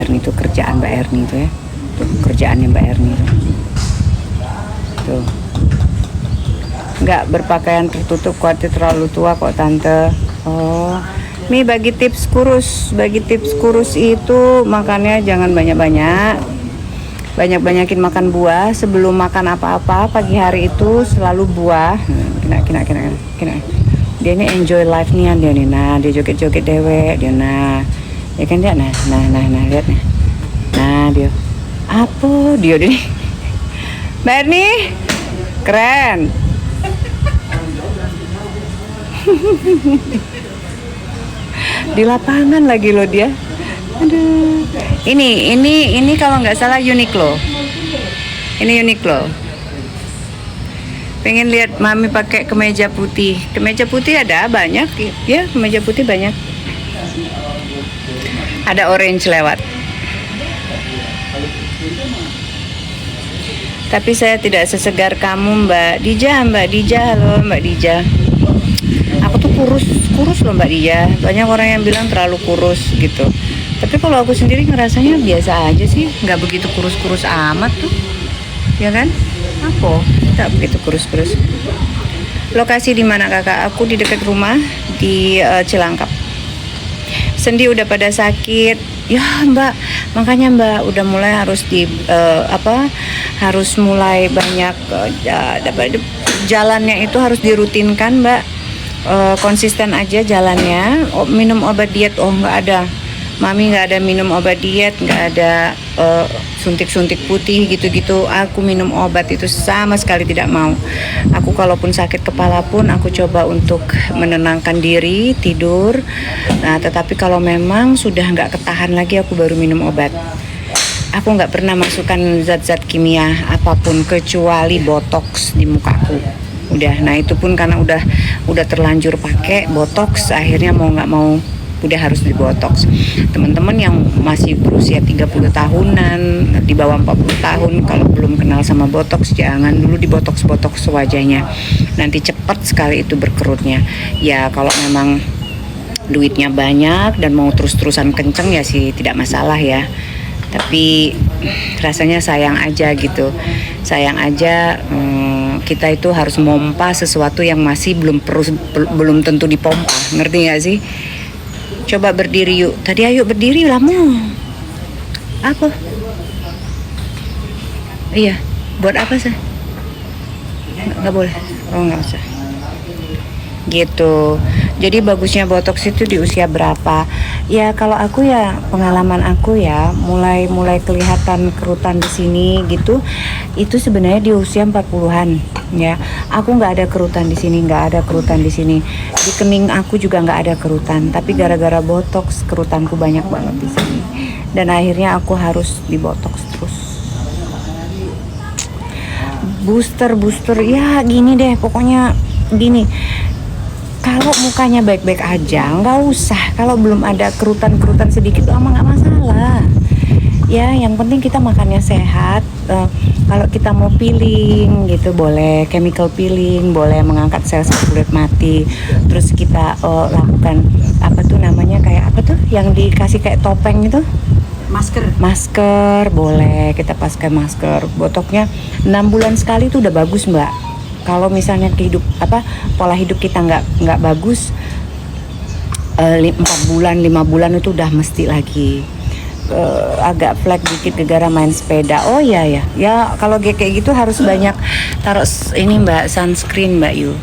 Erni tuh, kerjaan Mbak Erni tuh ya. Tuh, kerjaannya Mbak Erni tuh. Tuh. Nggak berpakaian tertutup, khawatir terlalu tua kok tante. Oh, Mi bagi tips kurus. Bagi tips kurus itu makannya jangan banyak-banyak. Banyak-banyakin makan buah. Sebelum makan apa-apa pagi hari itu selalu buah. Kena. Dia ini enjoy life nih dia nih. Nah, dia joget-joget dewek dia. Nah, ya kan dia. Nah, lihat nih. Nah, dia. Apa dia nih? Mbak Erni, keren. Di lapangan lagi loh dia. Aduh. Ini kalau nggak salah Uniqlo. Ini Uniqlo. Pengen lihat Mami pakai kemeja putih. Kemeja putih ada banyak ya, kemeja putih banyak. Ada orange lewat. Tapi saya tidak sesegar kamu, Mbak Dija. Halo Mbak Dija. Aku tuh kurus loh Mbak Dija. Banyak orang yang bilang terlalu kurus gitu. Tapi kalau aku sendiri ngerasanya biasa aja sih, nggak begitu kurus-kurus amat tuh, ya kan? Apa? Tak begitu kurus-kurus. Lokasi di mana kakak? Aku di dekat rumah di Cilangkap. Sendi udah pada sakit. Ya Mbak, makanya Mbak udah mulai harus harus mulai banyak jalannya itu harus dirutinkan Mbak. Konsisten aja jalannya. Minum obat diet nggak ada. Mami nggak ada minum obat diet, nggak ada suntik-suntik putih gitu-gitu. Aku minum obat itu sama sekali tidak mau. Aku kalaupun sakit kepala pun aku coba untuk menenangkan diri, tidur. Nah, tetapi kalau memang sudah nggak ketahan lagi aku baru minum obat. Aku nggak pernah masukkan zat-zat kimia apapun kecuali botox di mukaku. Udah, nah itu pun karena udah terlanjur pakai botox, akhirnya mau nggak mau udah harus dibotox. Teman-teman yang masih berusia 30 tahunan, di bawah 40 tahun, kalau belum kenal sama botox, jangan dulu dibotox wajahnya. Nanti cepat sekali itu berkerutnya. Ya kalau memang duitnya banyak dan mau terus-terusan kenceng ya sih tidak masalah ya. Tapi rasanya sayang aja gitu. Sayang aja kita itu harus mompa sesuatu yang masih belum tentu dipompa. Ngerti gak sih? Coba berdiri yuk. Tadi ayo berdiri lama. Apa? Iya. Buat apa sih? Nggak boleh. Oh nggak usah. Gitu. Jadi bagusnya botox itu di usia berapa? Ya kalau aku ya pengalaman aku ya mulai kelihatan kerutan di sini gitu. Itu sebenarnya di usia 40-an ya. Aku nggak ada kerutan di sini, nggak ada kerutan di sini. Di kening aku juga nggak ada kerutan. Tapi gara-gara botox kerutanku banyak banget di sini. Dan akhirnya aku harus dibotox terus. Booster ya gini deh pokoknya gini. Kalau mukanya baik-baik aja, nggak usah. Kalau belum ada kerutan sedikit, emang nggak masalah. Ya, yang penting kita makannya sehat. Kalau kita mau peeling gitu, boleh chemical peeling, boleh mengangkat sel-sel kulit mati. Terus kita lakukan apa tuh namanya kayak apa tuh, yang dikasih kayak topeng itu? Masker, boleh kita paskan masker. Botoxnya 6 bulan sekali tuh udah bagus Mbak. Kalau misalnya pola hidup kita nggak bagus, 4 bulan 5 bulan itu udah mesti lagi agak flek dikit gara-gara main sepeda. Oh ya kalau kayak gitu harus banyak taruh ini Mbak, sunscreen Mbak Yu.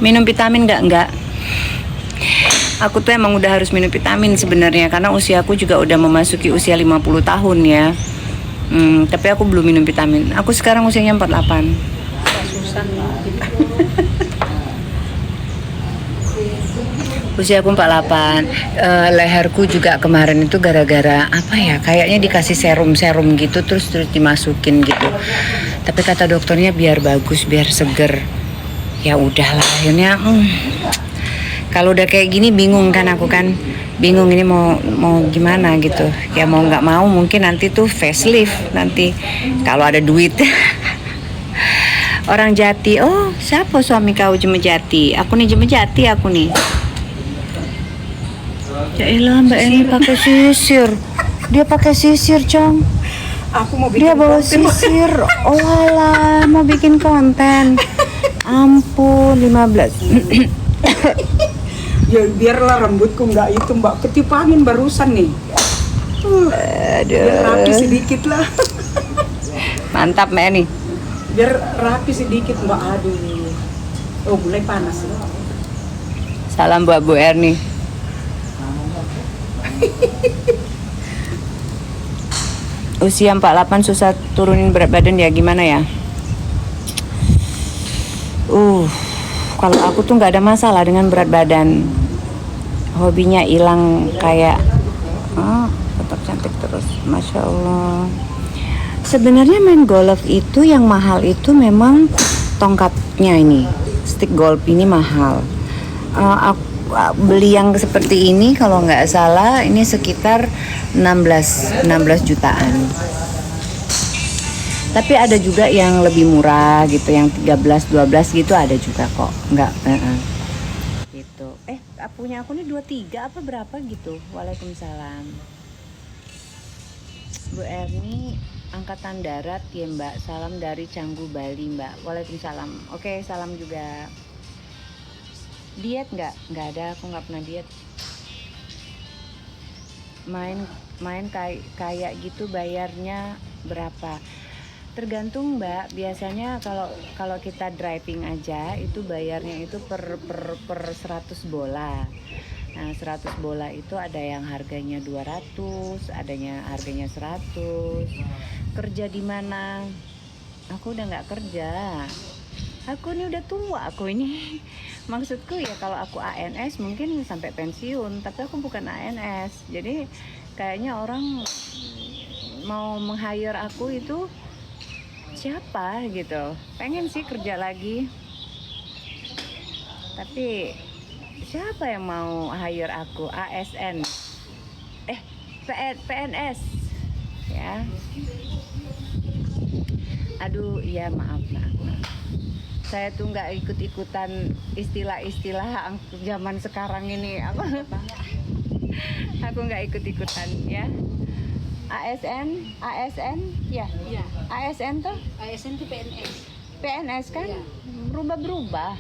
Minum vitamin nggak? Aku tuh emang udah harus minum vitamin sebenarnya karena usiaku juga udah memasuki usia 50 tahun ya. Tapi aku belum minum vitamin. Aku sekarang usianya 48. Usia aku 48. Leherku juga kemarin itu gara-gara apa ya, kayaknya dikasih serum gitu terus dimasukin gitu. Tapi kata dokternya biar bagus, biar seger. Ya udahlah akhirnya kalau udah kayak gini bingung kan aku kan. Bingung ini mau gimana gitu. Ya mau nggak mau mungkin nanti tuh facelift nanti kalau ada duit. Orang Jati, oh siapa suami kau Jemejati? Aku nih Jemejati aku nih. Ya elah Mbak Eni pakai sisir. Dia pakai sisir, Cong. Aku mau bikin Dia bawa konten. sisir. Oh alah, mau bikin konten. Ampun, 15. Ya biarlah rambutku nggak itu Mbak, ketiup angin barusan nih. Biar rapi Aduh. sedikit lah. Mantap, Mbak nih. Biar rapi sedikit Mbak. Aduh. Oh mulai panas ya. Salam buat Bu Erni. Usia 48 susah turunin berat badan ya, gimana ya? Kalau aku tuh nggak ada masalah dengan berat badan. Hobinya hilang kayak tetap cantik terus, masya Allah. Sebenarnya main golf itu yang mahal itu memang tongkatnya ini, stick golf ini mahal. Aku beli yang seperti ini kalau nggak salah ini sekitar 16 jutaan. Tapi ada juga yang lebih murah gitu, yang 13-12 gitu ada juga kok. Nggak gitu. Punya aku nih 23 apa berapa gitu. Waalaikumsalam. Bu Erni angkatan darat ya Mbak. Salam dari Canggu Bali Mbak. Waalaikumsalam. Oke, salam juga. Diet nggak ada, aku nggak pernah diet. Main kayak gitu bayarnya berapa? Tergantung Mbak. Biasanya kalau kita driving aja itu bayarnya itu per 100 bola. Nah, 100 bola itu ada yang harganya 200, adanya harganya 100. Kerja di mana? Aku udah nggak kerja. Aku ini udah tua aku ini. Maksudku ya kalau aku ANS mungkin sampai pensiun, tapi aku bukan ANS. Jadi kayaknya orang mau meng-hire aku itu siapa gitu. Pengen sih kerja lagi. Tapi siapa yang mau hire aku? ASN. PNS. Ya. Aduh, iya maaf. Saya tuh nggak ikut-ikutan istilah-istilah zaman sekarang ini. Aku nggak ikut-ikutan ya. ASN ya. Iya. ASN tuh ASN itu PNS kan Iya. berubah.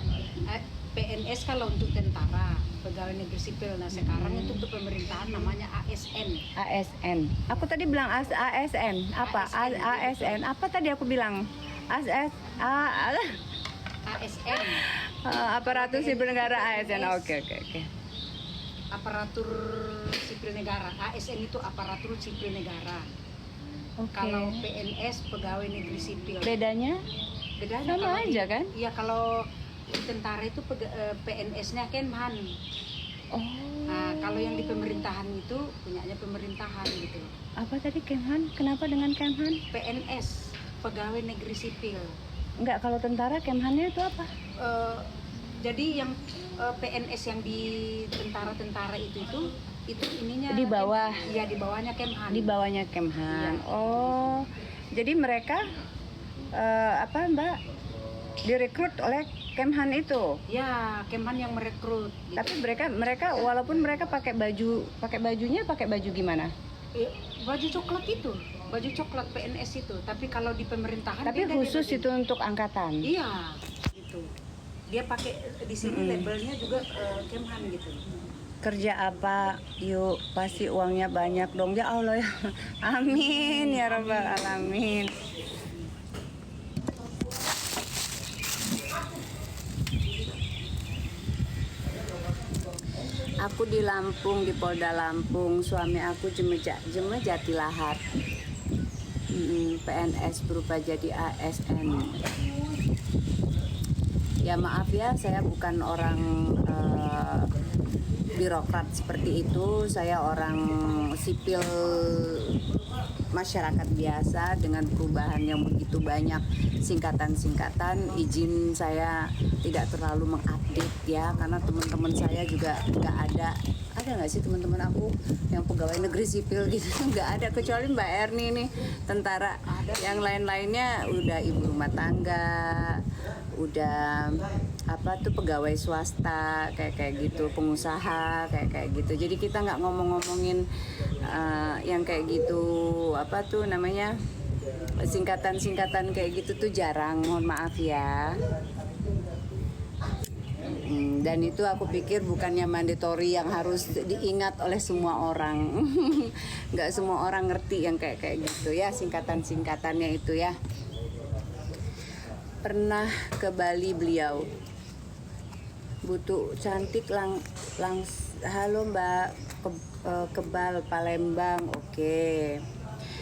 PNS kalau untuk tentara, pegawai negeri sipil. Nah sekarang itu untuk pemerintahan namanya ASN. ASN. Aku tadi bilang ASN. Apa? ASN. Apa tadi aku bilang? ASN. ASN. Aparatur sipil negara ASN. Oke. Aparatur sipil negara. ASN itu aparatur sipil negara. Oke. Kalau PNS pegawai negeri sipil. Bedanya? Bedanya Sama kalau aja kan? Iya kalau di tentara itu PNS-nya Kemhan. Oh. Nah, kalau yang di pemerintahan itu punyanya pemerintahan gitu. Apa tadi Kemhan? Kenapa dengan Kemhan? PNS pegawai negeri sipil. Enggak, kalau tentara Kemhannya itu apa? Jadi yang PNS yang di tentara-tentara itu ininya Di bawah. Iya, di bawahnya Kemhan. Di bawahnya Kemhan. Iya. Oh. Jadi mereka Mbak? Direkrut oleh Kemhan itu. Ya, Kemhan yang merekrut. Gitu. Tapi mereka walaupun mereka pakai bajunya pakai baju gimana? Baju coklat itu, baju coklat PNS itu. Tapi kalau di pemerintahan Tapi beda, khusus dia itu untuk angkatan. Iya, itu. Dia pakai di sini labelnya juga Kemhan gitu. Kerja apa? Yuk, pasti uangnya banyak dong. Ya Allah ya. Amin ya rabbal alamin. Aku di Lampung, di Polda Lampung. Suami aku Jeme Jatilahat. PNS berubah jadi ASN. Ya maaf ya, saya bukan orang birokrat seperti itu. Saya orang sipil masyarakat biasa dengan perubahan yang begitu banyak singkatan-singkatan. Izin saya tidak terlalu mengupdate ya, karena teman-teman saya juga nggak ada nggak sih teman-teman aku yang pegawai negeri sipil gitu? Nggak ada, kecuali Mbak Erni nih tentara. Yang lain-lainnya udah ibu rumah tangga, udah pegawai swasta kayak gitu, pengusaha kayak gitu. Jadi kita nggak ngomongin yang kayak gitu, apa tuh namanya, singkatan-singkatan kayak gitu tuh jarang, mohon maaf ya. Dan itu aku pikir bukannya mandatory yang harus diingat oleh semua orang. Nggak semua orang ngerti yang kayak gitu ya, singkatan-singkatannya itu ya. Pernah ke Bali beliau, butuh cantik halo Mbak, Kebal Palembang, oke.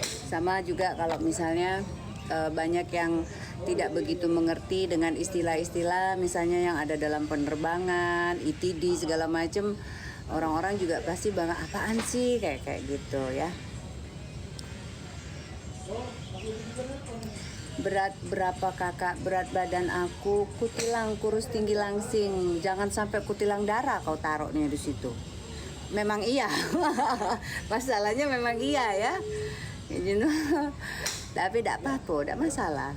Sama juga kalau misalnya banyak yang tidak begitu mengerti dengan istilah-istilah misalnya yang ada dalam penerbangan, ITD segala macam, orang-orang juga pasti bangga, apaan sih kayak gitu ya. Berat berapa kakak? Berat badan aku kutilang, kurus, tinggi, langsing. Jangan sampai kutilang darah kau taruh nih di situ. Memang iya. Masalahnya memang iya ya. You know? Tapi tidak apa-apa, tidak masalah.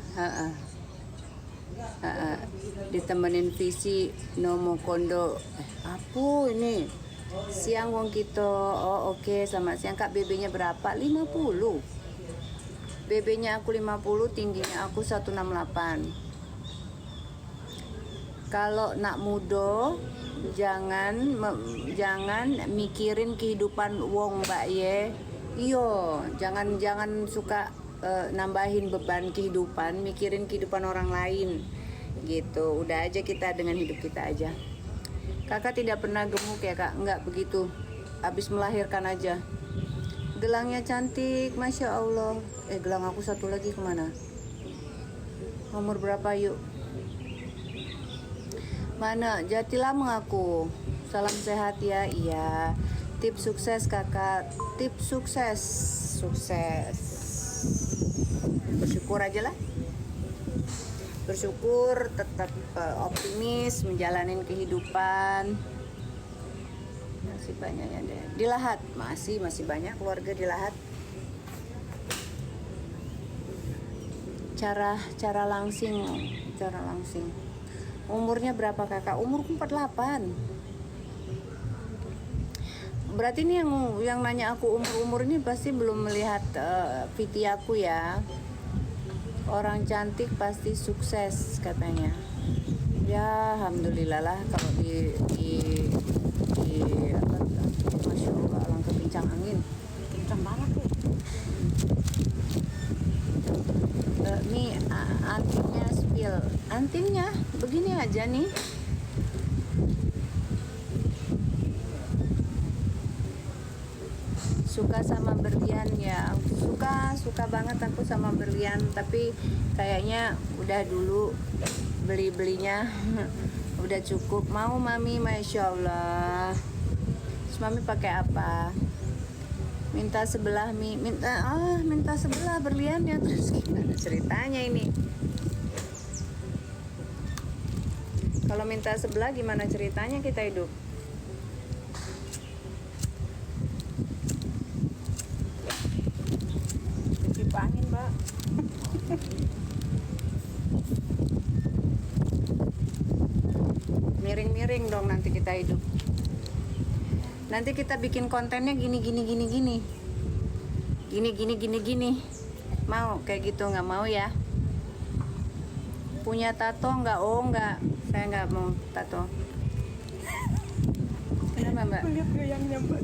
Ditemenin visi nomo kondo. Apa ini? Siang wong kita. Oh oke, selamat siang Kak. BB-nya berapa? 50. BB-nya aku 50, tingginya aku 168. Kalau nak muda jangan mikirin kehidupan wong Mbak ye. Iyo, jangan suka nambahin beban kehidupan, mikirin kehidupan orang lain gitu. Udah aja kita dengan hidup kita aja. Kakak tidak pernah gemuk ya Kak? Enggak begitu, habis melahirkan aja. Gelangnya cantik, Masya Allah. Gelang aku satu lagi kemana? Nomor berapa yuk? Mana? Jatilameng aku. Salam sehat ya. Iya. Tips sukses kakak. Tips sukses. Sukses. Bersyukur aja lah. Bersyukur, tetap optimis, menjalanin kehidupan. Masih banyaknya deh. Di Lahat masih banyak keluarga di Lahat. Cara langsing. Umurnya berapa kakak? Umurku 48. Berarti ini yang nanya aku umur ini pasti belum melihat VT aku ya. Orang cantik pasti sukses katanya. Ya alhamdulillah lah kalau di apa, Masya Allah, alangkah kencang angin. Kencang banget tuh. Nih antingnya spill. Antingnya begini aja nih. Suka sama berlian ya. Suka banget aku sama berlian, tapi kayaknya udah dulu belinya udah cukup. Mau mami? Masya Allah. Terus mami pakai apa? Minta sebelah minta sebelah berliannya. Terus gimana ceritanya ini? Kalau minta sebelah gimana ceritanya kita hidup? Ketiup angin, Mbak. Miring-miring dong nanti kita hidup. Nanti kita bikin kontennya gini. Mau kayak gitu? Nggak mau ya? Punya tato nggak? Oh nggak, saya nggak mau tato. Kenapa Mbak? Lihat goyangnya Mbak.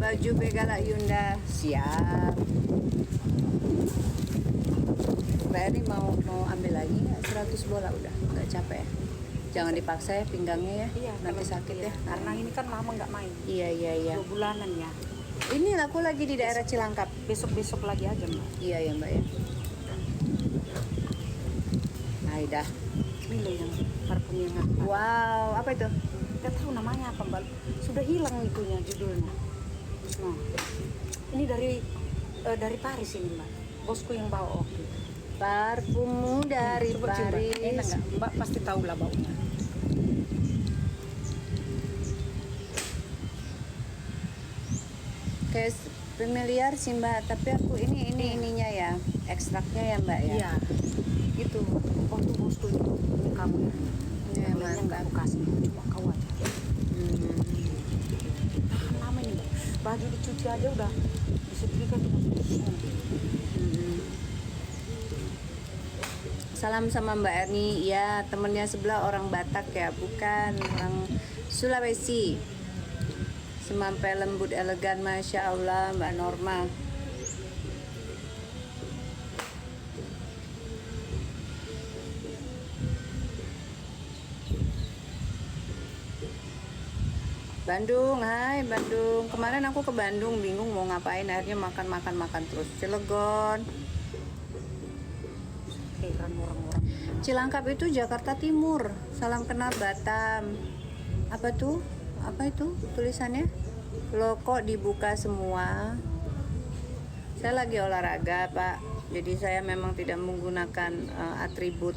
Baju Begala Yunda siap. Mbak ini mau ambil lagi 100 bola udah, nggak capek ya? Jangan dipaksa ya pinggangnya ya, Iya, nanti sakit ya. Karena ini kan lama nggak main. Iya. 2 bulanan ya. Ini aku lagi di daerah Cilangkap. Besok lagi aja Mbak. Iya ya Mbak ya. Aidah. Ini loh yang parfum yang Wow, apa itu? nggak tahu namanya apa Mbak. Sudah hilang itunya judulnya. Nah, ini dari Paris ini Mbak. Bosku yang bawa waktu itu. Parfummu dari Coba cium, Mbak. Paris. Enak nggak? Mbak pasti tahu lah baunya. Kayak familiar sih Mbak, tapi aku ininya ya, ekstraknya ya Mbak ya. Iya. Itu waktu bosku itu kamu ya. Iya, Yang lainnya nggak mantap. aku kasih, cuma kau aja. baju dicuci aja udah disetrika tuh. Salam sama Mbak Erni, ya temennya sebelah orang Batak ya, bukan orang Sulawesi. Semampai lembut elegan, Masya Allah Mbak Norma. Bandung, hai Bandung. Kemarin aku ke Bandung bingung mau ngapain, akhirnya makan terus. Cilegon, Heran orang-orang. Cilangkap itu Jakarta Timur. Salam kenal Batam. Apa tuh? Apa itu tulisannya? Loh kok dibuka semua? Saya lagi olahraga Pak. Jadi saya memang tidak menggunakan atribut.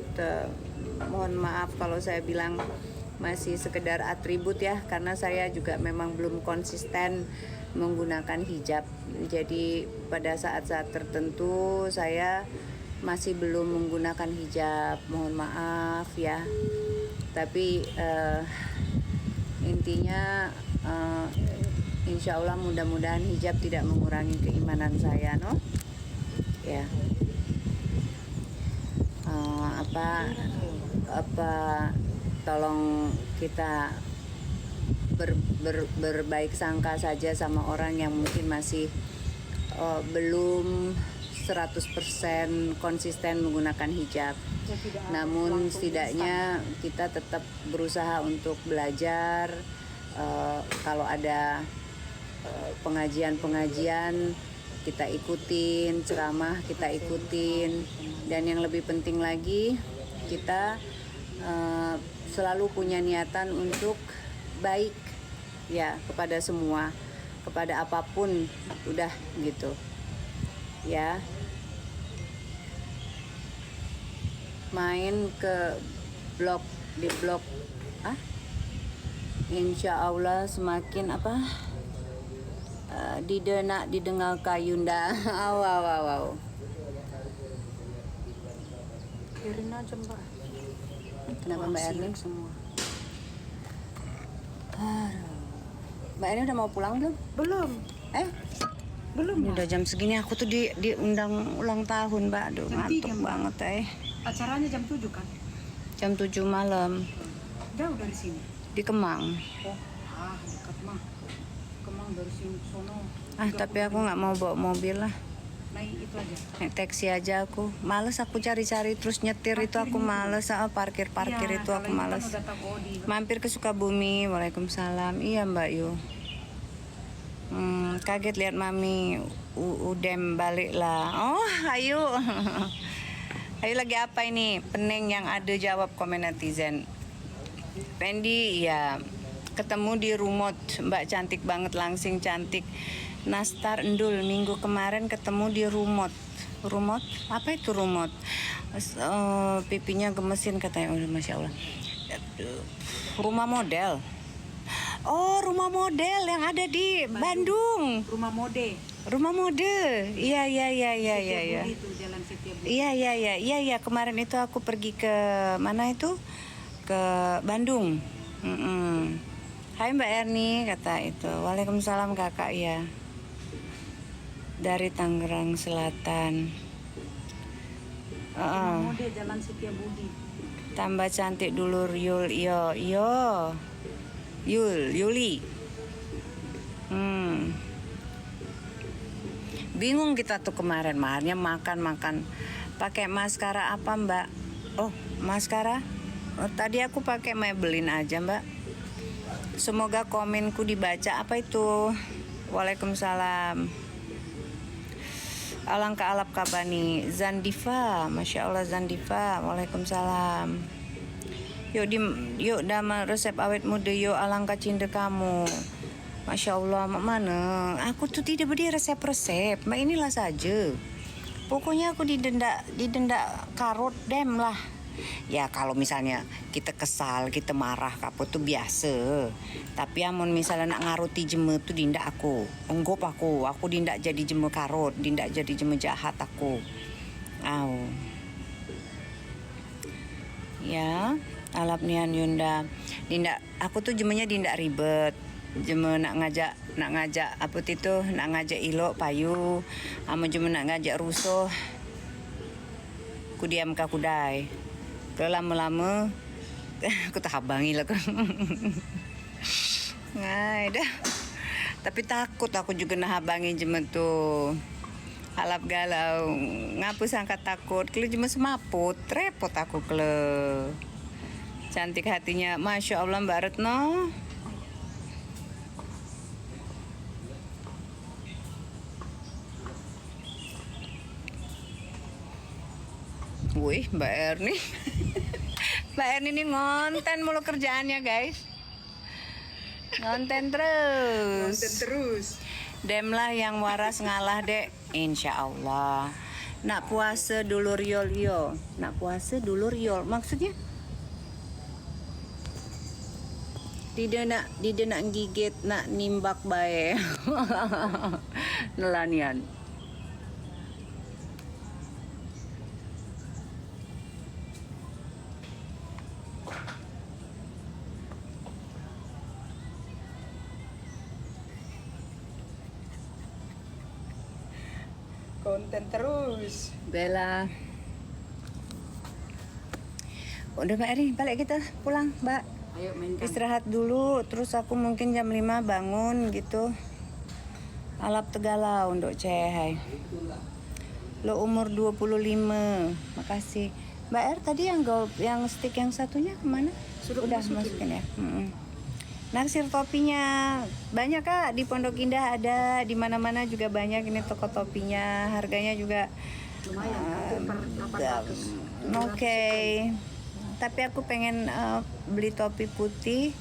Mohon maaf kalau saya bilang masih sekedar atribut ya, karena saya juga memang belum konsisten menggunakan hijab. Jadi pada saat-saat tertentu saya masih belum menggunakan hijab, mohon maaf ya. Tapi intinya insya Allah mudah-mudahan hijab tidak mengurangi keimanan saya, no? Ya. Tolong kita berbaik sangka saja sama orang yang mungkin masih belum 100% konsisten menggunakan hijab. Namun setidaknya kita tetap berusaha untuk belajar. Kalau ada pengajian-pengajian kita ikutin, ceramah kita ikutin, dan yang lebih penting lagi kita selalu punya niatan untuk baik ya kepada semua, kepada apapun, udah gitu ya. Main ke di blog insya Allah semakin didengar kayunda. Wow. Biarin aja Mbak. Kenapa Mbak Erni? Semua. Mbak Erni udah mau pulang belum? Belum. Belum. Udah jam segini, aku tuh diundang ulang tahun Mbak. Aduh Jam ngantuk 3, Mbak. banget Acaranya jam 7 kan? Jam 7 malam Jauh dari sini. di Kemang. Dekat mah. Kemang dari sini ke sono. Tapi aku nggak mau bawa mobil lah. Naik itu aja. Naik taksi aja aku. Males aku cari-cari terus nyetir itu aku males. Parkir Iya, itu aku kalau males. Kan udah tahu Odi. Mampir ke Sukabumi. Waalaikumsalam. Iya Mbak Yu. Kaget lihat Mami Udem balik lah. Oh ayo. Ayo lagi apa ini? Pening yang ada jawab komen netizen. Pendi ya ketemu di Rumot, Mbak cantik banget, langsing cantik. Nastar Endul minggu kemarin ketemu di Rumot. Apa itu Rumot? Pipinya gemesin katanya. Udah Masya Allah. Rumah model. Oh rumah model yang ada di Bandung. Rumah mode. Rumah mode. Iya. Setiabudi itu Jalan Setiabudi. Iya. Kemarin itu aku pergi ke mana itu? Ke Bandung. Hai Mbak Erni kata itu. Waalaikumsalam kakak ya. Dari Tangerang Selatan. Rumah mode Jalan Setiabudi. Tambah cantik dulur Yul. Yuli. Bingung kita tuh kemarin makan pakai maskara apa Mbak? Oh maskara. Tadi aku pakai Maybelline aja Mbak. Semoga komenku dibaca. Apa itu? Waalaikumsalam. Alangkah alap kabani Zandifa, Masya Allah Zandifa. Waalaikumsalam. Yuk dama resep awet muda yuk, alangkah cinta kamu. Masya Allah, mak mana? Aku tuh tidak beri resep-resep, mak inilah saja. Pokoknya aku didenda karot dem lah. Ya kalau misalnya kita kesal, kita marah, apa tuh biasa. Tapi amun misalnya nak ngaruti jeme tuh dindak aku. Enggop aku dindak jadi jeme karot, dindak jadi jeme jahat aku. Ya, alap nian Yunda. Dindak aku tuh jemenya dindak ribet. Cuma nak ngajak apa itu, nak ngajak ilo payu, cuma nak ngajak rusuh. Ku diam ka kudai. Kalau lama-lama aku tak habangi lah kan. Ngai dah. Tapi takut aku juga nak habangi cuma tu. Halap galau, ngapu sangka takut. Kalau cuma semaput, repot aku kalau. Cantik hatinya, Masya Allah Mbak Retno. Wih, Mbak Erni. Mbak Erni ini ngonten mulu kerjaannya, guys. Ngonten terus. Nonton terus. Demlah yang waras ngalah, Dek. Insya Allah. Nak puasa dulur yol yo. Nak puasa dulur yol. Maksudnya? Tidak nak gigit, nak nimbak bae. Nelanian. Konten terus. Bella. Udah Mbak Eri, balik kita pulang, Mbak. Ayo main Istirahat dulu, terus aku mungkin jam 5 bangun gitu. Alap tegalau untuk cehai. Lo umur 25. Makasih. Mbak Er tadi yang stick yang satunya kemana? Sudah Udah masukin. masukin ya. Naksir topinya banyak Kak, di Pondok Indah ada, di mana-mana juga banyak ini toko topinya. Harganya juga lumayan. Oke. Tapi aku pengen beli topi putih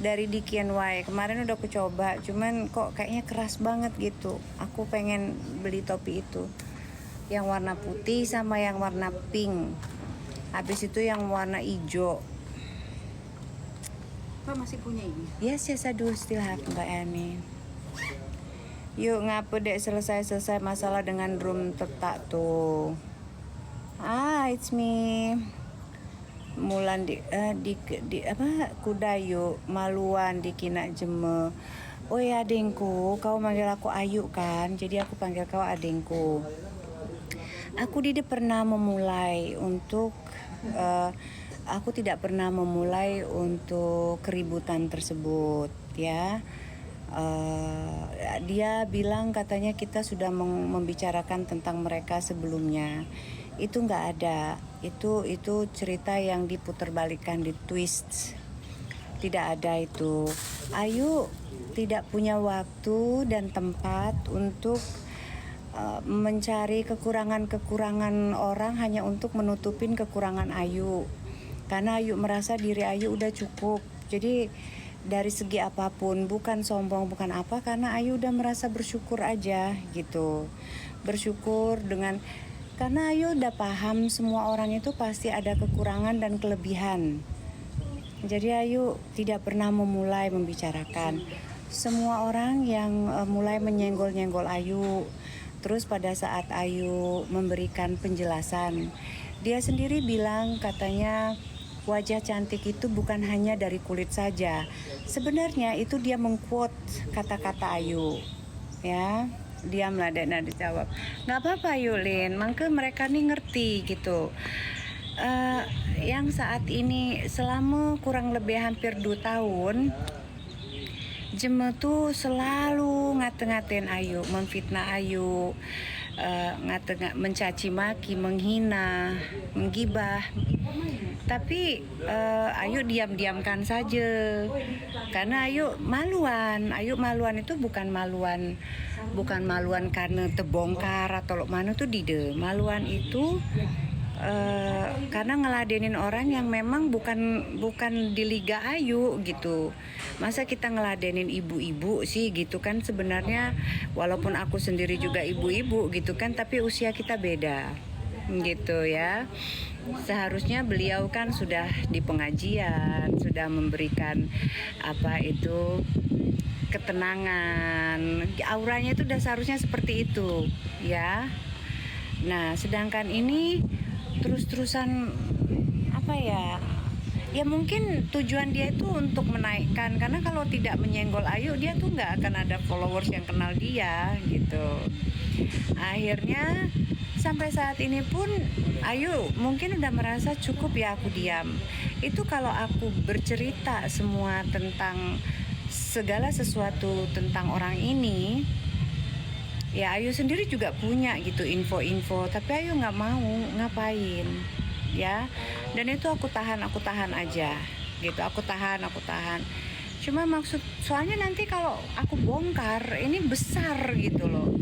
dari DKNY. Kemarin udah aku coba, cuman kok kayaknya keras banget gitu. Aku pengen beli topi itu. Yang warna putih sama yang warna pink. Habis itu yang warna hijau. Mbak masih punya ini? Yes, I do still have Mbak Emi. Yuk ngapa dek selesai masalah dengan room tetak tuh. It's me. Mulan di apa Kudayu Maluan di Kina Jeme. Oh ya adengku, kau manggil aku Ayu kan? Jadi aku panggil kau adengku. Aku tidak pernah memulai untuk aku tidak pernah memulai untuk keributan tersebut ya. Dia bilang katanya kita sudah membicarakan tentang mereka sebelumnya. Itu nggak ada. Itu cerita yang diputerbalikan, di twist. Tidak ada itu. Ayu tidak punya waktu dan tempat untuk mencari kekurangan-kekurangan orang hanya untuk menutupin kekurangan Ayu. Karena Ayu merasa diri Ayu udah cukup. Jadi dari segi apapun, bukan sombong, bukan apa, karena Ayu udah merasa bersyukur aja gitu. Bersyukur karena Ayu udah paham semua orang itu pasti ada kekurangan dan kelebihan. Jadi Ayu tidak pernah memulai membicarakan. Semua orang yang mulai menyenggol-nyenggol Ayu. Terus pada saat Ayu memberikan penjelasan, dia sendiri bilang katanya wajah cantik itu bukan hanya dari kulit saja. Sebenarnya itu dia mengquote kata-kata Ayu. Ya. Diamlah Dek, nah dijawab. Nggak apa-apa Yulin, maka mereka nih ngerti gitu. Yang saat ini selama kurang lebih hampir 2 tahun, Jeme tuh selalu ngate-ngatain Ayu, memfitnah Ayu, mencaci maki, menghina, menggibah. Tapi Ayu diam-diamkan saja. Karena Ayu maluan itu bukan maluan karena terbongkar atau mana tuh maluan itu karena ngeladenin orang yang memang bukan di liga Ayu gitu. Masa kita ngeladenin ibu-ibu sih gitu kan, sebenarnya walaupun aku sendiri juga ibu-ibu gitu kan, tapi usia kita beda gitu ya. Seharusnya beliau kan sudah di pengajian, sudah memberikan ketenangan, auranya itu udah seharusnya seperti itu ya. Nah sedangkan ini terus-terusan ya mungkin tujuan dia itu untuk menaikkan, karena kalau tidak menyenggol Ayu dia tuh nggak akan ada followers yang kenal dia gitu. Akhirnya sampai saat ini pun Ayu mungkin udah merasa cukup ya aku diam. Itu kalau aku bercerita semua tentang segala sesuatu tentang orang ini, ya Ayu sendiri juga punya gitu info-info, tapi Ayu nggak mau ngapain ya. Dan itu aku tahan aja gitu, aku tahan. Cuma maksud, soalnya nanti kalau aku bongkar ini besar gitu loh,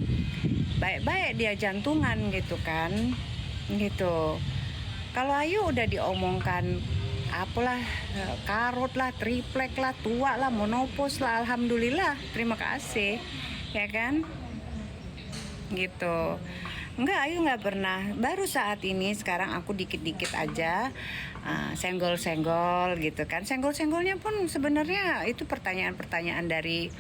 baik-baik dia jantungan gitu kan gitu. Kalau Ayu udah diomongkan apalah, karut lah, triplek lah, tua lah, monopos lah, alhamdulillah, terima kasih ya kan gitu. Enggak, Ayu nggak pernah. Baru saat ini sekarang aku dikit-dikit aja senggol-senggol gitu kan. Senggol-senggolnya pun sebenarnya itu pertanyaan-pertanyaan dari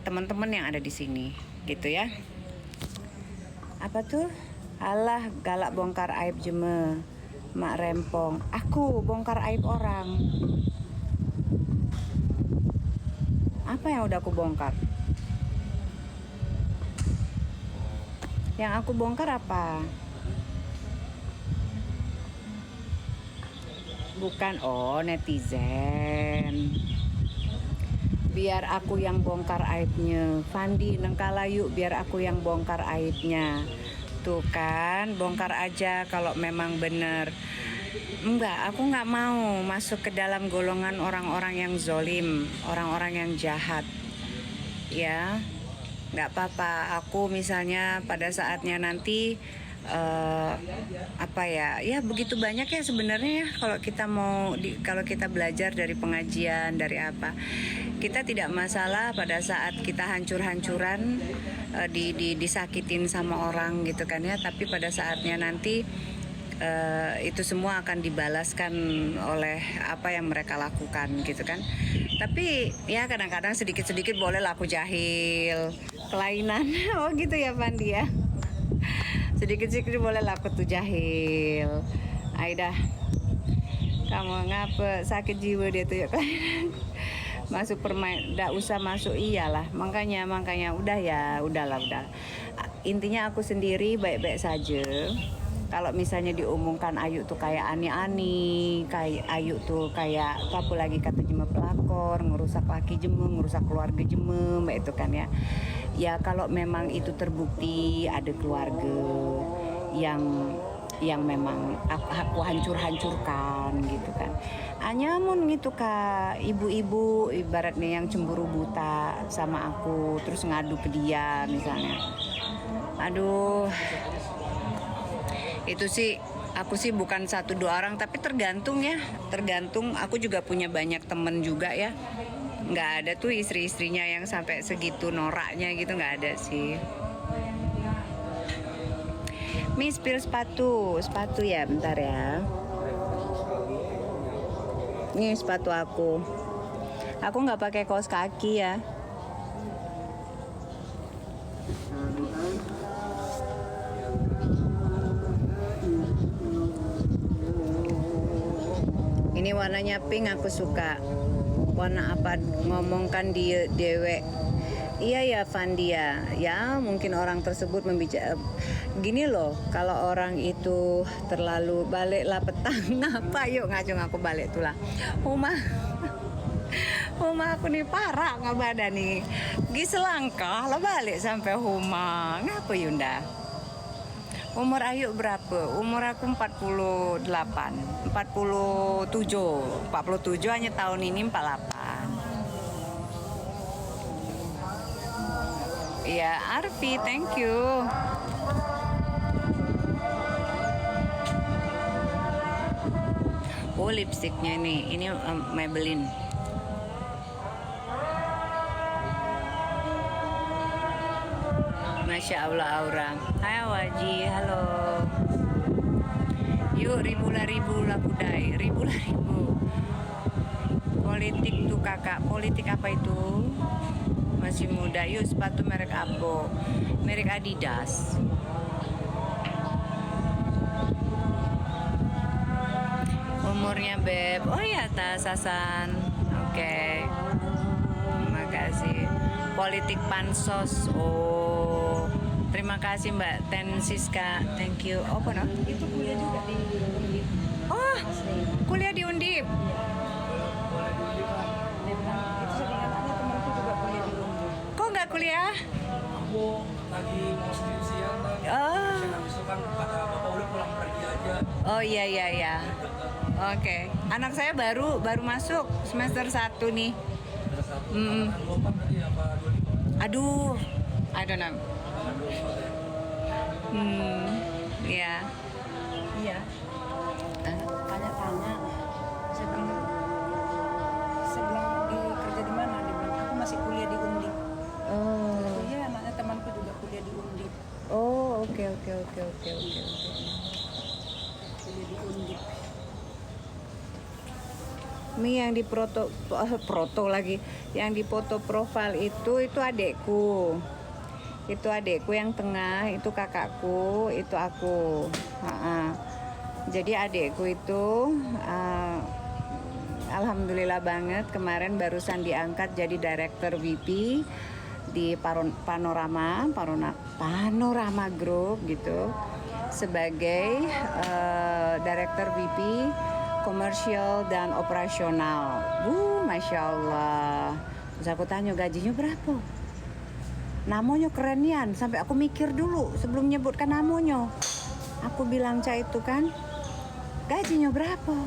teman-teman yang ada di sini gitu ya. Apa tuh? Alah, galak bongkar aib jeme, mak rempong. Aku bongkar aib orang. Apa yang udah aku bongkar? Yang aku bongkar apa? Bukan, oh netizen. Biar aku yang bongkar aibnya. Fandi Nengkalayu, biar aku yang bongkar aibnya. Tuh kan, bongkar aja kalau memang benar. Enggak, aku nggak mau masuk ke dalam golongan orang-orang yang zolim, orang-orang yang jahat. Ya, nggak apa-apa. Aku misalnya pada saatnya nanti ya begitu banyak ya sebenarnya ya, kalau kita kalau kita belajar dari pengajian, dari apa, kita tidak masalah pada saat kita hancur-hancuran disakitin sama orang gitu kan ya, tapi pada saatnya nanti itu semua akan dibalaskan oleh apa yang mereka lakukan gitu kan. Tapi ya kadang-kadang sedikit-sedikit boleh laku jahil, kelainan. Oh gitu ya Pandi ya. Sedikit-sedikit boleh laku tuh jahil. Aidah, kamu ngapa sakit jiwa dia tuh ya kan. Masuk permain, nggak usah masuk, iyalah. Makanya udahlah. Intinya aku sendiri baik-baik saja. Kalau misalnya diumumkan Ayu tuh kayak ani-ani, kayak Ayu tuh kayak apa lagi kata jema pelakor, ngerusak laki jema, ngerusak keluarga jema, itu kan ya. Ya kalau memang itu terbukti ada keluarga yang memang aku hancurkan gitu kan. Anyamun gitu kak, ibu-ibu ibaratnya yang cemburu buta sama aku, terus ngadu ke dia misalnya. Aduh, itu sih aku sih bukan 1-2 orang, tapi tergantung. Aku juga punya banyak temen juga ya, nggak ada tuh istri-istrinya yang sampai segitu noraknya gitu, nggak ada sih. Miss pil sepatu ya, bentar ya. Ini sepatu aku nggak pakai kaos kaki ya. Ini warnanya pink, aku suka. Warna apa ngomongkan dia dewek. Iya ya Vandia, ya mungkin orang tersebut membicara gini loh, kalau orang itu terlalu baliklah petang ngapa yuk ngacung aku balik tuh lah. Uma aku nih parah nggak badan nih. Giselangkah lo balik sampai Huma. Ngapa Yunda? Umur Ayu berapa? Umur aku 47 hanya tahun ini 48. Iya, Arfi, thank you. Oh, lipstiknya nih, ini Maybelline. Masya Allah Aura. Hai Waji, halo. Yuk ribu lah kudai, ribu. Politik tuh kakak, politik apa itu? Masih muda. Yuk sepatu merek apa? Merek Adidas. umurnya Beb? Oh ya, Sasan. Oke. Terima kasih. Politik pansos. Oh, terima kasih Mbak Tensiska. Thank you. Oh, apa no? Itu kuliah juga di Undip. Oh, kuliah di Undip. Dia bilang, itu sebenarnya temanku juga kuliah di Undip. Kok nggak kuliah? Aku lagi mau skripsian kan. Oh. Habis itu kan kata bapak udah pulang pergi aja. Oh iya iya iya. Oke. Anak saya baru masuk semester 1 nih. Ada satu Mm. angkatan 24 tadi apa 25? Aduh, I don't know. Iya. Iya. Tanya-tanya. Saya bilang, di kerja di mana? Dia bilang, aku masih kuliah di Undip. Oh. Iya, anaknya temanku juga kuliah di Undip. Oh, oke. Kuliah di Undip. Mi yang di proto lagi, yang di foto profil itu adekku. Itu adekku yang tengah, itu kakakku, itu aku. Jadi adekku itu alhamdulillah banget kemarin barusan diangkat jadi director VP di Panorama Group gitu, sebagai director VP komersial dan operasional. Masya Allah. Terus aku tanya gajinya berapa? Namonya kerenian, sampai aku mikir dulu sebelum nyebutkan namonya. Aku bilang Ca itu kan, gajinya berapa?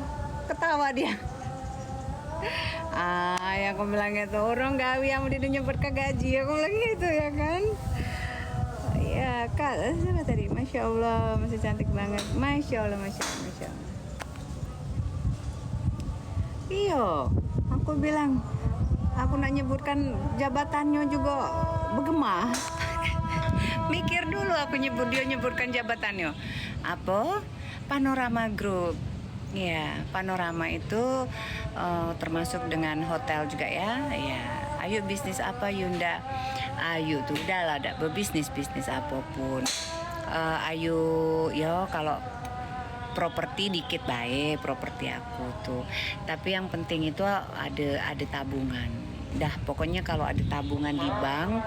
Ketawa dia. Yang aku bilang itu orang gawe yang udah nyebut ke gaji. Aku bilang gitu ya kan. Ya Kak, siapa tadi? Masya Allah, masih cantik banget. Masya Allah. Iya, aku bilang, aku nak nyebutkan jabatannya juga bergema. Mikir dulu aku nyebutkan jabatannya. Apa? Panorama Group. Ya, Panorama itu termasuk dengan hotel juga ya. Ya, ayo bisnis apa Yunda? Ayo tuh udah lah, ada berbisnis apapun. Ayo, yo kalau properti dikit baik properti aku tuh, tapi yang penting itu ada tabungan. Dah pokoknya kalau ada tabungan di bank,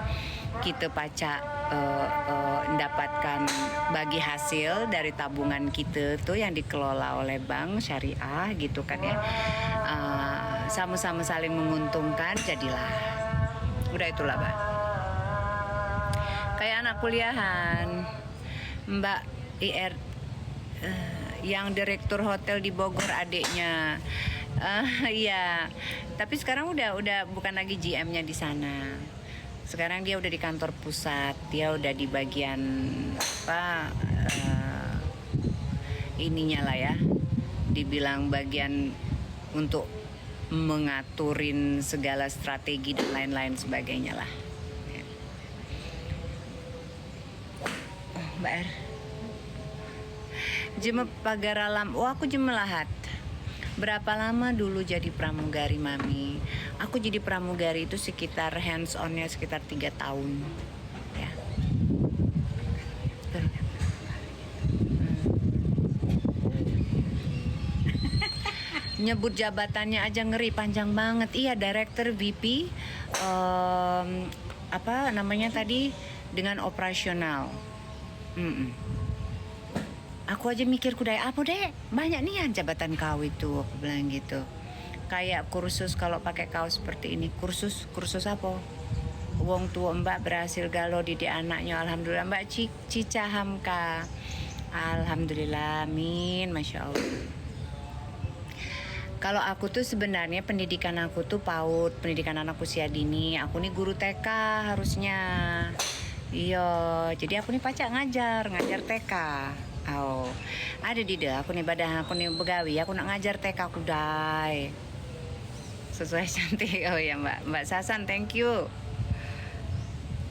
kita pacak mendapatkan bagi hasil dari tabungan kita tuh yang dikelola oleh bank syariah gitu kan ya, sama-sama saling menguntungkan, jadilah udah itulah Mbak. Kayak anak kuliahan Mbak IR yang direktur hotel di Bogor adiknya. Iya. Tapi sekarang udah bukan lagi GM-nya di sana. Sekarang dia udah di kantor pusat. Dia udah di bagian apa ininya lah ya. Dibilang bagian untuk mengaturin segala strategi dan lain-lain sebagainya lah. Mbak R. Jeme pagar alam. Oh, aku jemelahat. Berapa lama dulu jadi pramugari Mami? Aku jadi pramugari itu sekitar hands on-nya sekitar 3 tahun. Ya. Nyebut jabatannya aja ngeri, panjang banget. Iya, Director VP apa namanya tadi, dengan operasional. Aku aja mikir kudai apa deh, banyak nih jabatan kau itu, aku bilang gitu. Kayak kursus kalau pakai kaos seperti ini, kursus apa? Wong tua Mbak berhasil galau didik anaknya, alhamdulillah. Mbak Cica Hamka, alhamdulillah, amin, masya Allah. Kalau aku tuh sebenarnya pendidikan aku tuh PAUD, pendidikan anak usia dini. Aku nih guru TK harusnya. Iya, jadi aku nih pacak ngajar TK. Oh, ada di deh. Aku nih badan aku nih begawi. Aku nak ngajar TK aku dai. Sesuai cantik. Oh ya Mbak Sasan, thank you.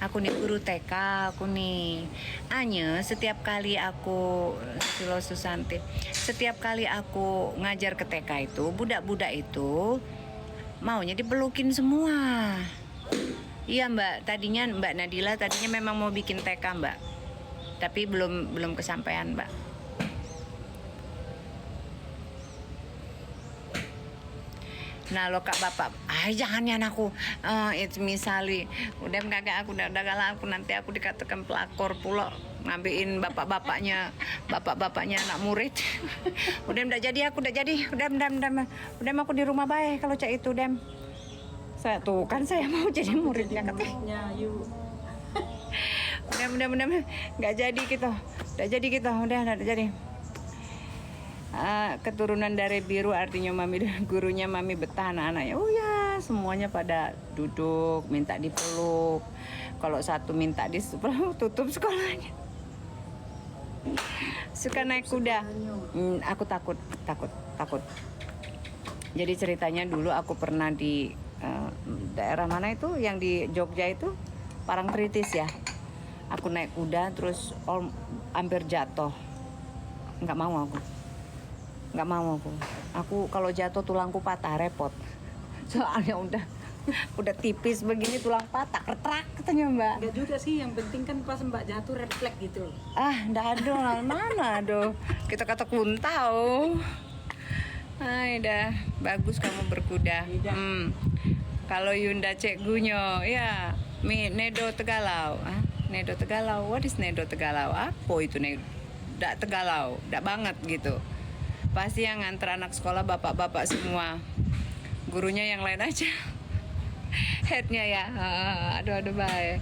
Aku nih guru TK. Aku nih Anya. Setiap kali aku Silo Susanti, setiap kali aku ngajar ke TK itu, budak-budak itu maunya dipelukin semua. Iya Mbak. Tadinya Mbak Nadila tadinya memang mau bikin TK Mbak. Tapi belum kesampaian Mbak. Nah lo kak bapak, jangan ya anakku, itu misali, udah kagak aku udah galak aku nanti aku dikatakan pelakor pula ngambilin bapak-bapaknya anak murid. udah jadi aku udah aku di rumah baik kalau cak itu dem. Saya tuh kan saya mau jadi muridnya katanya. Udah nggak jadi gitu, udah jadi. Keturunan dari biru artinya mami dan gurunya mami betah anak-anaknya. Oh ya, semuanya pada duduk minta dipeluk. Kalau satu minta dipeluk tutup sekolahnya. Suka naik kuda. Aku takut. Jadi ceritanya dulu aku pernah di daerah mana itu yang di Jogja itu Parangtritis ya. Aku naik kuda terus hampir jatuh. Nggak mau aku. Aku kalau jatuh tulangku patah repot. Soalnya udah tipis begini tulang patah ketrak katanya Mbak. Enggak juga sih, yang penting kan pas Mbak jatuh refleks gitu. Nggak ada mana aduh. Kita kata kuntau. Dah bagus kamu berkuda. Kalau Yunda Cek Gunyo ya Nedo Tegalau. Nedo Tegalau, what is Nedo Tegalau? Apa itu Nedo? Nggak Tegalau, nggak banget gitu. Pasti yang nganter anak sekolah bapak-bapak semua. Gurunya yang lain aja. Headnya ya. Aduh baik.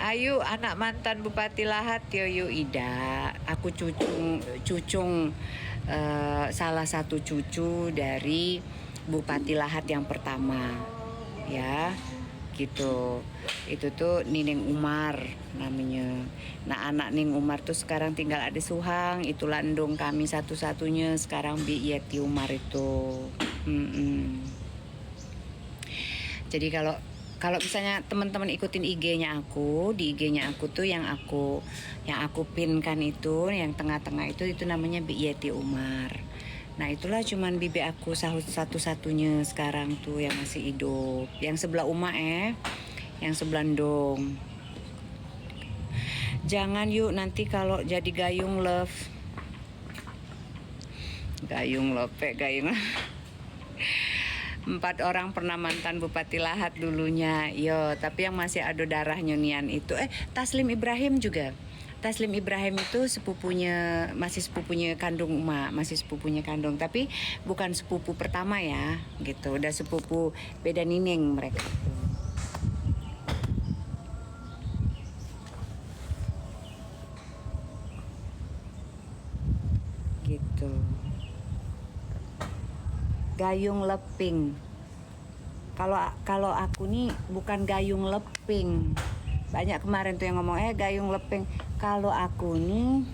Ayu anak mantan Bupati Lahat yo Ida. Aku cucung salah satu cucu dari Bupati Lahat yang pertama. Ya. Gitu. Itu tuh Nining Umar namanya. Nah anak Ning Umar tuh sekarang tinggal ada Suhang. Itu landung kami satu-satunya sekarang Bi Yeti Umar itu. Jadi kalau misalnya teman-teman ikutin IG-nya aku, di IG-nya aku tuh yang aku pinkan itu, yang tengah-tengah itu namanya Bi Yeti Umar. Nah itulah cuman bibi aku satu-satunya sekarang tuh yang masih hidup. Yang sebelah yang sebelah Ndong. Jangan yuk nanti kalau jadi gayung love. Gayung 4 orang pernah mantan Bupati Lahat dulunya. Tapi yang masih ada darahnya nian itu Taslim Ibrahim juga. Taslim Ibrahim itu masih sepupunya kandung masih sepupunya kandung, tapi bukan sepupu pertama ya, gitu. Udah sepupu beda nining mereka. Gitu. Gayung leping. Kalau aku nih bukan gayung leping. Banyak kemarin tuh yang ngomong gayung leping. Kalau aku nih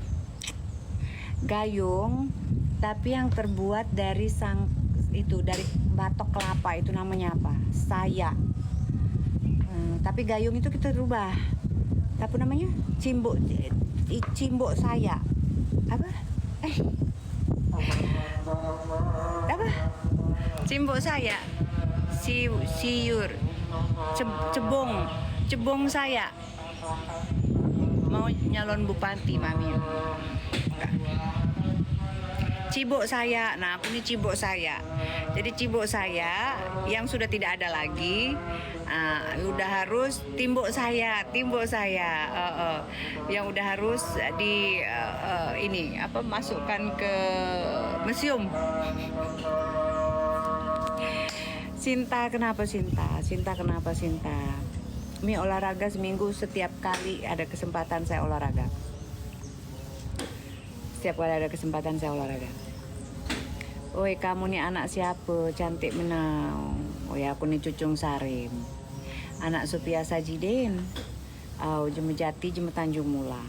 gayung tapi yang terbuat dari dari batok kelapa, itu namanya apa? Saya. Tapi gayung itu kita rubah. Apa namanya? Cimbok saya. Apa? Apa? Cimbok saya. Siur. Cebong saya. Mau nyalon bupati mami. Cibok saya. Nah aku ini cibok saya. Jadi cibok saya yang sudah tidak ada lagi, udah harus timbok saya. Yang udah harus masukkan ke museum. Sinta kenapa Sinta? Mi olahraga seminggu, setiap kali ada kesempatan saya olahraga. Oi kamu nih anak siapa? Cantik menang. Oh ya aku nih Cucung Sarim. Anak Supia Sajidin. Jemejati Jeme Tanjung Mula.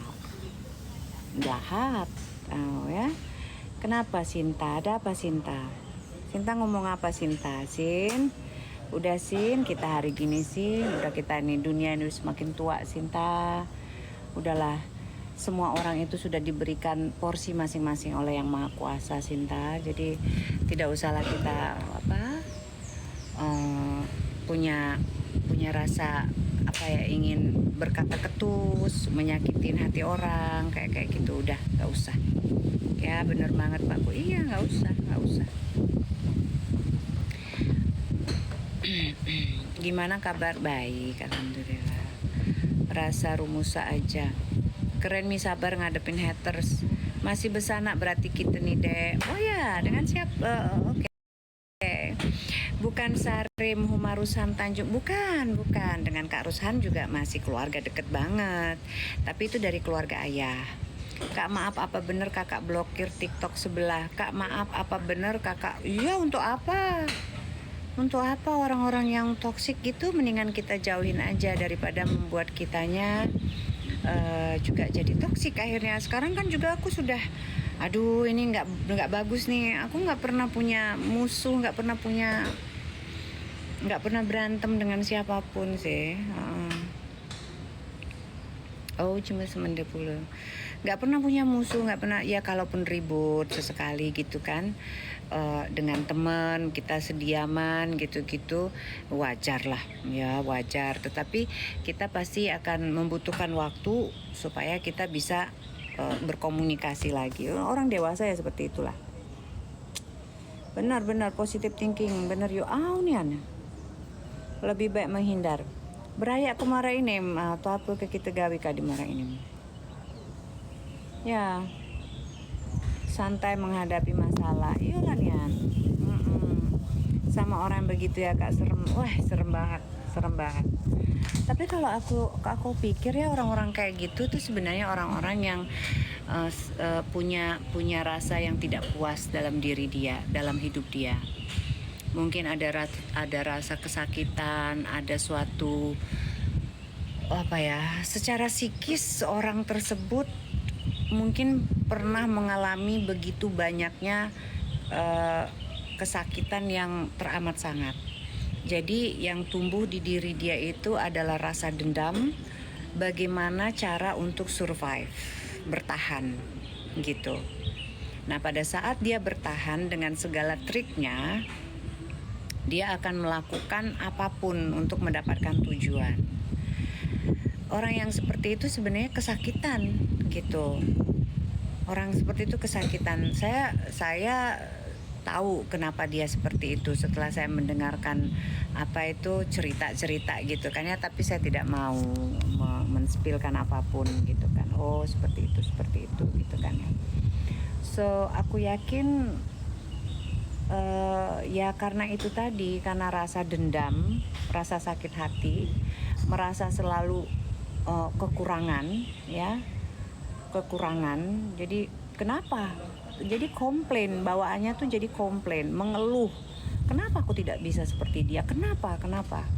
Jahat. Ya. Kenapa Sinta? Ada apa Sinta? Sinta ngomong apa Sinta? Udah kita hari gini udah kita nih dunia ini semakin tua Sinta. Udahlah, semua orang itu sudah diberikan porsi masing-masing oleh Yang Maha Kuasa Sinta. Jadi tidak usahlah kita punya rasa ingin berkata ketus, menyakitin hati orang kayak gitu, udah nggak usah. Ya bener banget Pak Bu. Iya nggak usah. Gimana kabar? Baik, alhamdulillah. Rasa rumusa aja. Keren mi sabar ngadepin haters. Masih besanak berarti kita nih dek. Oh ya, dengan siapa? Oke. Bukan Sarim Humarusan Tanjung, bukan. Dengan Kak Rushan juga masih keluarga deket banget. Tapi itu dari keluarga ayah. Kak maaf apa bener kakak blokir TikTok sebelah? Kak maaf apa bener kakak? Iya, untuk apa? Untuk apa orang-orang yang toksik gitu, mendingan kita jauhin aja daripada membuat kitanya juga jadi toksik akhirnya. Sekarang kan juga aku sudah, aduh ini nggak bagus nih. Aku nggak pernah punya musuh, nggak pernah berantem dengan siapapun sih. Oh cuma semende pula. Nggak pernah punya musuh, nggak pernah. Ya kalaupun ribut sesekali gitu kan, dengan teman kita sediaman gitu-gitu, wajar lah, ya wajar. Tetapi kita pasti akan membutuhkan waktu supaya kita bisa berkomunikasi lagi. Orang dewasa ya seperti itulah. Benar positive thinking, benar yo. Nian. Lebih baik menghindar. Berayak marah ini, atau apa ke kita gawe kadi marah ini. Ya, santai menghadapi masalah. Iyalah Nian. Sama orang begitu ya Kak, serem. Wah, serem banget. Tapi kalau aku pikir ya orang-orang kayak gitu tuh sebenarnya orang-orang yang punya rasa yang tidak puas dalam diri dia, dalam hidup dia. Mungkin ada rasa kesakitan, ada suatu secara psikis orang tersebut mungkin pernah mengalami begitu banyaknya kesakitan yang teramat sangat. Jadi yang tumbuh di diri dia itu adalah rasa dendam, bagaimana cara untuk survive, bertahan gitu. Nah pada saat dia bertahan dengan segala triknya, dia akan melakukan apapun untuk mendapatkan tujuan. Orang yang seperti itu sebenarnya kesakitan gitu. Orang seperti itu kesakitan. Saya tahu kenapa dia seperti itu setelah saya mendengarkan cerita-cerita gitu kan ya, tapi saya tidak mau men-spillkan apapun gitu kan. Oh, seperti itu gitu kan ya. So, aku yakin ya karena itu tadi, karena rasa dendam, rasa sakit hati, merasa selalu kekurangan. Jadi kenapa? Jadi komplain, bawaannya tuh jadi komplain, mengeluh. Kenapa aku tidak bisa seperti dia? Kenapa?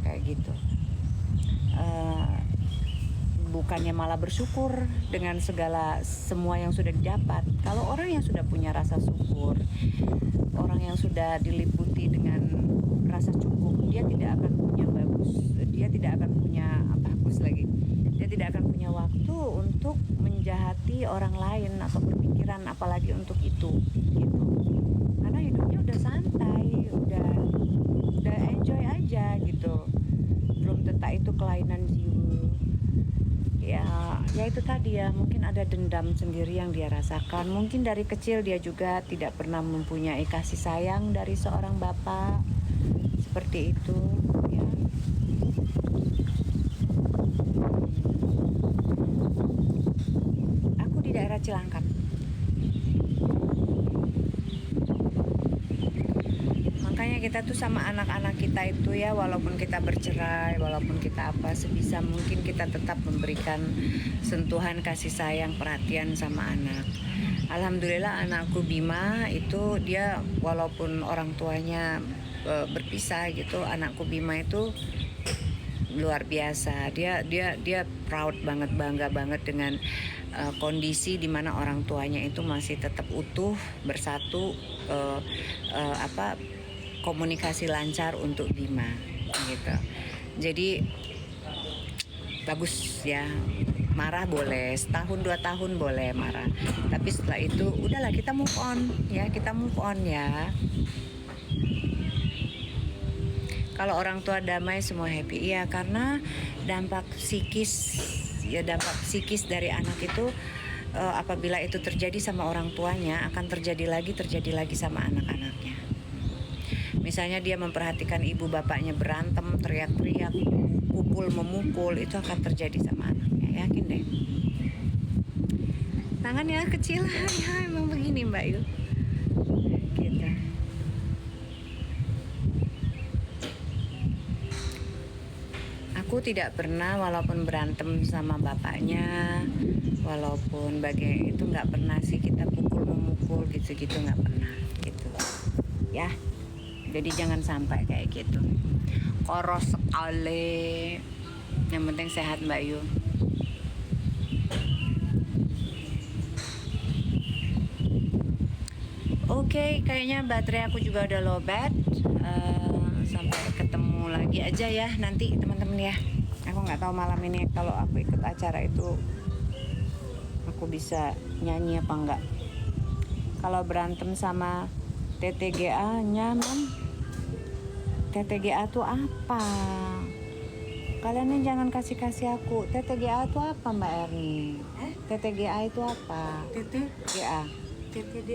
Kayak gitu. Bukannya malah bersyukur dengan semua yang sudah didapat. Kalau orang yang sudah punya rasa syukur, orang yang sudah diliputi dengan rasa cukup, dia tidak akan punya dia tidak akan punya waktu untuk menjahati orang lain atau berpikiran apalagi untuk itu gitu. Karena hidupnya udah santai, udah enjoy aja gitu. Belum tentu itu kelainan jiwa. Ya itu tadi ya, mungkin ada dendam sendiri yang dia rasakan. Mungkin dari kecil dia juga tidak pernah mempunyai kasih sayang dari seorang bapak. Seperti itu ya. Aku di daerah Cilangkap. Makanya kita tuh sama anak-anak kita itu ya, walaupun kita bercerai, walaupun kita sebisa mungkin kita tetap memberikan sentuhan kasih sayang, perhatian sama anak. Alhamdulillah anakku Bima itu dia walaupun orang tuanya berpisah gitu, anakku Bima itu luar biasa. Dia proud banget, bangga banget dengan kondisi di mana orang tuanya itu masih tetap utuh, bersatu, komunikasi lancar untuk Bima gitu. Jadi bagus ya. Marah boleh, setahun 2 tahun boleh marah. Tapi setelah itu udahlah, kita move on ya. Kalau orang tua damai semua happy ya, karena dampak psikis dari anak itu apabila itu terjadi sama orang tuanya akan terjadi lagi sama anak-anaknya. misalnya dia memperhatikan ibu bapaknya berantem, teriak-teriak, pukul memukul, itu akan terjadi sama anaknya, yakin deh. Tangannya kecil, hai emang begini Mbak Yu, gitu. Aku tidak pernah, walaupun berantem sama bapaknya, walaupun bagai itu nggak pernah sih kita pukul memukul gitu-gitu, nggak pernah gitu ya. Jadi jangan sampai kayak gitu. Koros sekali. Yang penting sehat Mbak Yu. Oke, kayaknya baterai aku juga udah lowbat. Sampai ketemu lagi aja ya nanti teman-teman ya. Aku nggak tahu malam ini kalau aku ikut acara itu aku bisa nyanyi apa enggak. Kalau berantem sama TTGA nyaman. TTGA tuh apa? Kalian yang jangan kasih aku. TTGA tuh apa Mbak Erni? TTGA itu apa? Tete GA. TTD